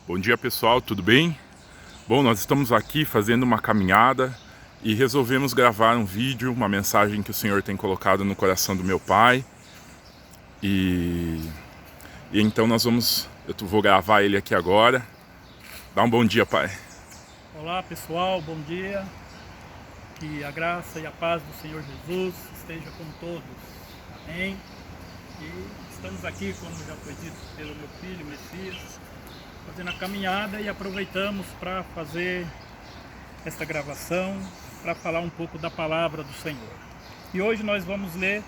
Bom dia pessoal, tudo bem? Bom, nós estamos aqui fazendo uma caminhada e resolvemos gravar um vídeo, uma mensagem que o Senhor tem colocado no coração do meu pai. E então eu vou gravar ele aqui agora. Dá um bom dia, pai. Olá pessoal, bom dia. Que a graça e a paz do Senhor Jesus esteja com todos. Amém. E estamos aqui, como já foi dito pelo meu filho Messias, fazendo a caminhada e aproveitamos para fazer esta gravação, para falar um pouco da palavra do Senhor. E hoje nós vamos ler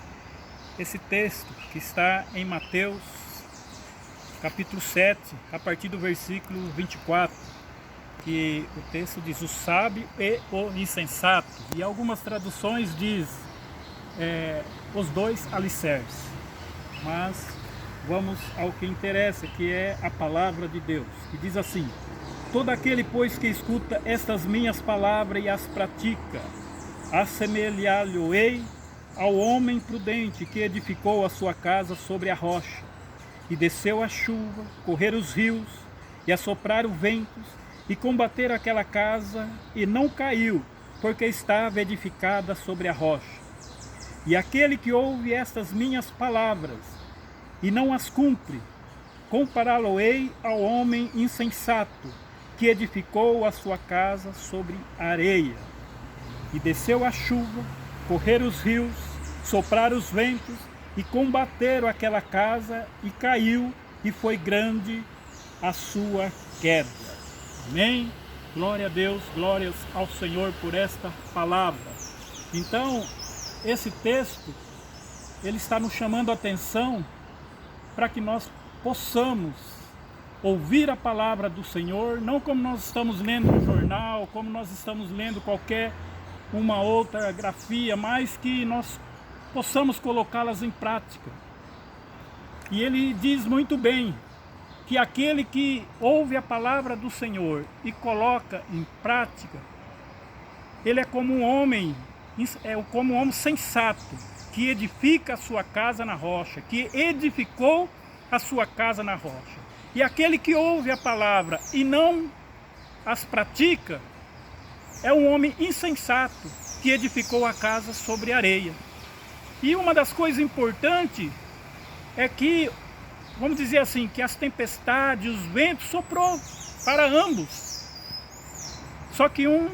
esse texto que está em Mateus, capítulo 7, a partir do versículo 24, que o texto diz: o sábio e o insensato. E algumas traduções diz os dois alicerces. Mas vamos ao que interessa, que é a palavra de Deus, que diz assim: todo aquele, pois, que escuta estas minhas palavras e as pratica, assemelhá-lo-ei ao homem prudente que edificou a sua casa sobre a rocha. E desceu a chuva, correr os rios, e assoprar os ventos, e combater aquela casa, e não caiu, porque estava edificada sobre a rocha. E aquele que ouve estas minhas palavras e não as cumpre, compará-lo-ei ao homem insensato, que edificou a sua casa sobre areia. E desceu a chuva, correr os rios, soprar os ventos, e combateram aquela casa, e caiu, e foi grande a sua queda. Amém? Glória a Deus, glórias ao Senhor por esta palavra. Então, esse texto, ele está nos chamando a atenção para que nós possamos ouvir a palavra do Senhor, não como nós estamos lendo no jornal, como nós estamos lendo qualquer uma outra grafia, mas que nós possamos colocá-las em prática. E ele diz muito bem que aquele que ouve a palavra do Senhor e coloca em prática, ele é como um homem sensato, que edifica a sua casa na rocha, que edificou a sua casa na rocha. E aquele que ouve a palavra e não as pratica, é um homem insensato, que edificou a casa sobre areia. E uma das coisas importantes é que, vamos dizer assim, que as tempestades, os ventos soprou para ambos. Só que um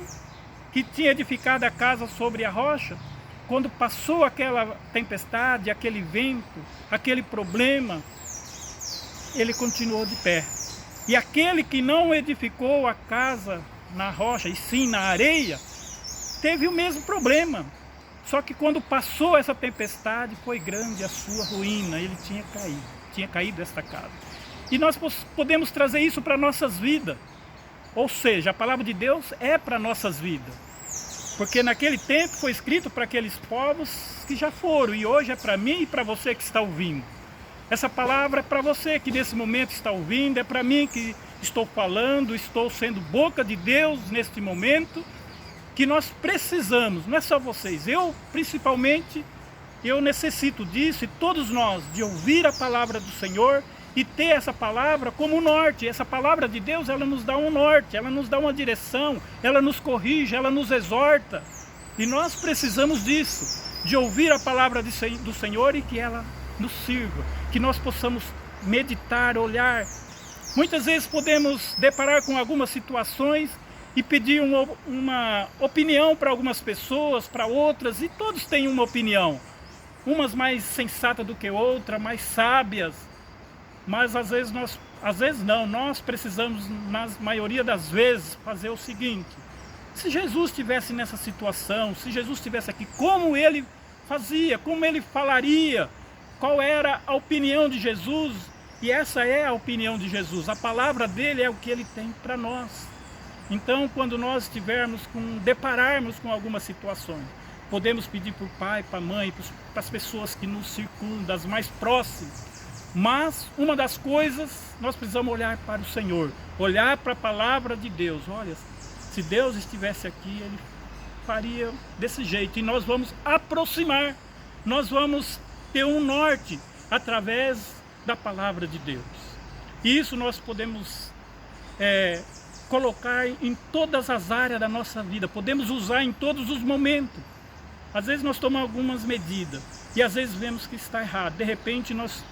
que tinha edificado a casa sobre a rocha, quando passou aquela tempestade, aquele vento, aquele problema, ele continuou de pé. E aquele que não edificou a casa na rocha, e sim na areia, teve o mesmo problema. Só que quando passou essa tempestade, foi grande a sua ruína, ele tinha caído esta casa. E nós podemos trazer isso para nossas vidas. Ou seja, a palavra de Deus é para nossas vidas. Porque naquele tempo foi escrito para aqueles povos que já foram, e hoje é para mim e para você que está ouvindo. Essa palavra é para você que nesse momento está ouvindo, é para mim que estou falando, estou sendo boca de Deus neste momento, que nós precisamos, não é só vocês, eu principalmente, eu necessito disso, e todos nós, de ouvir a palavra do Senhor e ter essa palavra como norte. Essa palavra de Deus, ela nos dá um norte, ela nos dá uma direção, ela nos corrige, ela nos exorta. E nós precisamos disso, de ouvir a palavra do Senhor e que ela nos sirva, que nós possamos meditar, olhar. Muitas vezes podemos deparar com algumas situações e pedir uma opinião para algumas pessoas, para outras, e todos têm uma opinião. Umas mais sensatas do que outras, mais sábias. Mas às vezes nós precisamos, na maioria das vezes, fazer o seguinte: se Jesus estivesse nessa situação, se Jesus estivesse aqui, como ele fazia, como ele falaria, qual era a opinião de Jesus? E essa é a opinião de Jesus, a palavra dele é o que ele tem para nós. Então, quando nós depararmos com algumas situações, podemos pedir para o pai, para a mãe, para as pessoas que nos circundam, as mais próximas. Mas uma das coisas, nós precisamos olhar para o Senhor, olhar para a palavra de Deus. Olha, se Deus estivesse aqui, ele faria desse jeito. E nós vamos aproximar, nós vamos ter um norte através da palavra de Deus. E isso nós podemos colocar em todas as áreas da nossa vida, podemos usar em todos os momentos. Às vezes nós tomamos algumas medidas e às vezes vemos que está errado. De repente nós,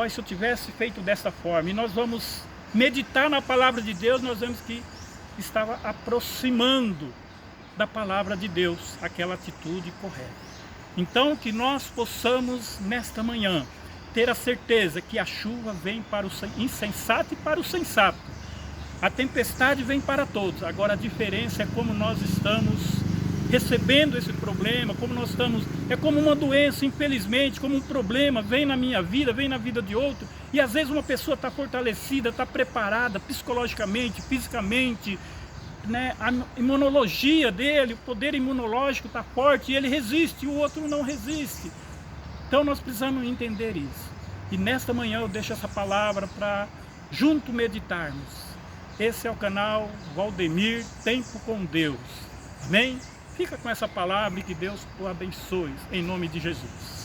se eu tivesse feito dessa forma, e nós vamos meditar na palavra de Deus, nós vemos que estava aproximando da palavra de Deus aquela atitude correta. Então que nós possamos nesta manhã ter a certeza que a chuva vem para o insensato e para o sensato. A tempestade vem para todos. Agora a diferença é como nós estamos recebendo esse problema, como nós estamos, é como uma doença, infelizmente, como um problema, vem na minha vida, vem na vida de outro, e às vezes uma pessoa está fortalecida, está preparada psicologicamente, fisicamente, né? A imunologia dele, o poder imunológico está forte, e ele resiste, e o outro não resiste. Então nós precisamos entender isso. E nesta manhã eu deixo essa palavra para junto meditarmos. Esse é o canal Valdemir Tempo com Deus. Amém? Fica com essa palavra e que Deus o abençoe, em nome de Jesus.